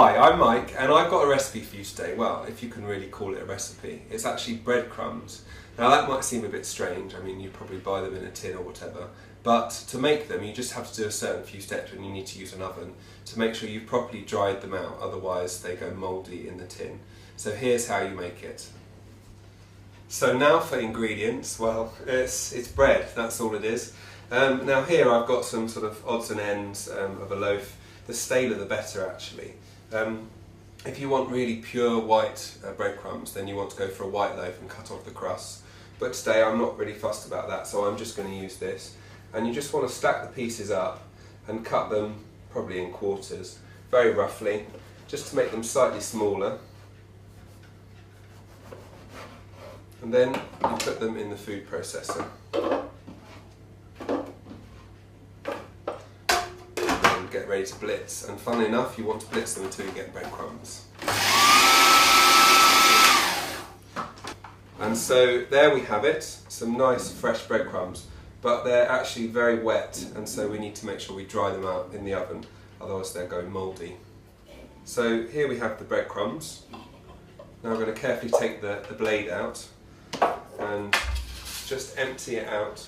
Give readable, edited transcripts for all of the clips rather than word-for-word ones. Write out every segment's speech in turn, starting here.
Hi, I'm Mike and I've got a recipe for you today. Well, if you can really call it a recipe. It's actually breadcrumbs. Now that might seem a bit strange, I mean you probably buy them in a tin or whatever, but to make them you just have to do a certain few steps and you need to use an oven to make sure you've properly dried them out, otherwise they go mouldy in the tin. So here's how you make it. So now for ingredients, well it's bread, that's all it is. Now here I've got some sort of odds and ends of a loaf. The staler the better actually. If you want really pure white breadcrumbs, then you want to go for a white loaf and cut off the crust. But today I'm not really fussed about that, so I'm just going to use this. And you just want to stack the pieces up and cut them probably in quarters, very roughly, just to make them slightly smaller. And then you put them in the food processor. Get ready to blitz, and funnily enough you want to blitz them until you get breadcrumbs. And so there we have it, some nice fresh breadcrumbs, but they're actually very wet, and so we need to make sure we dry them out in the oven, otherwise they're going mouldy. So here we have the breadcrumbs. Now I'm going to carefully take the blade out and just empty it out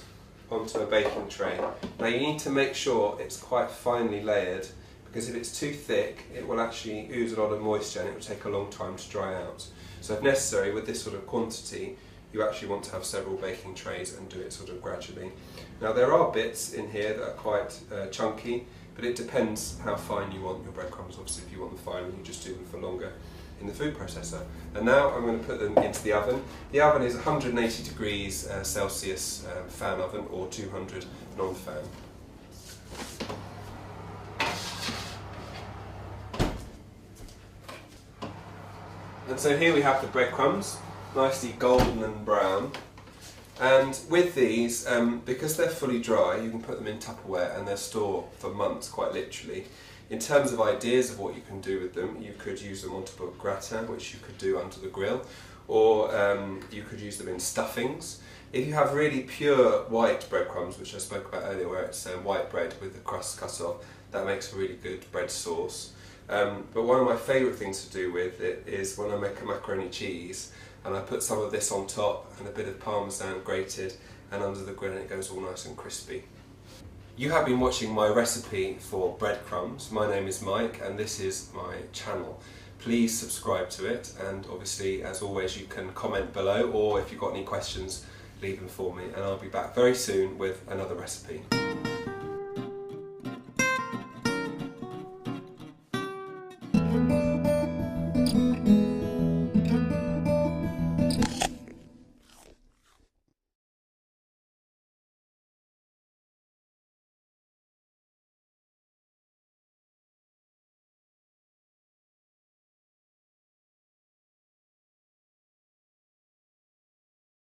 onto a baking tray. Now you need to make sure it's quite finely layered, because if it's too thick it will actually ooze a lot of moisture and it will take a long time to dry out. So if necessary, with this sort of quantity you actually want to have several baking trays and do it sort of gradually. Now there are bits in here that are quite chunky, but it depends how fine you want your breadcrumbs. Obviously if you want them fine, you just do them for longer in the food processor. And now I'm going to put them into the oven. The oven is 180 degrees Celsius fan oven, or 200 non-fan. And so here we have the breadcrumbs, nicely golden and brown. And with these, because they're fully dry, you can put them in Tupperware and they'll store for months, quite literally. In terms of ideas of what you can do with them, you could use them on top of gratin, which you could do under the grill, or you could use them in stuffings. If you have really pure white breadcrumbs, which I spoke about earlier, where it's white bread with the crust cut off, that makes a really good bread sauce. But one of my favourite things to do with it is when I make a macaroni cheese, and I put some of this on top and a bit of parmesan grated, and under the grill, and it goes all nice and crispy. You have been watching my recipe for breadcrumbs. My name is Mike and this is my channel. Please subscribe to it, and obviously as always you can comment below, or if you've got any questions leave them for me, and I'll be back very soon with another recipe.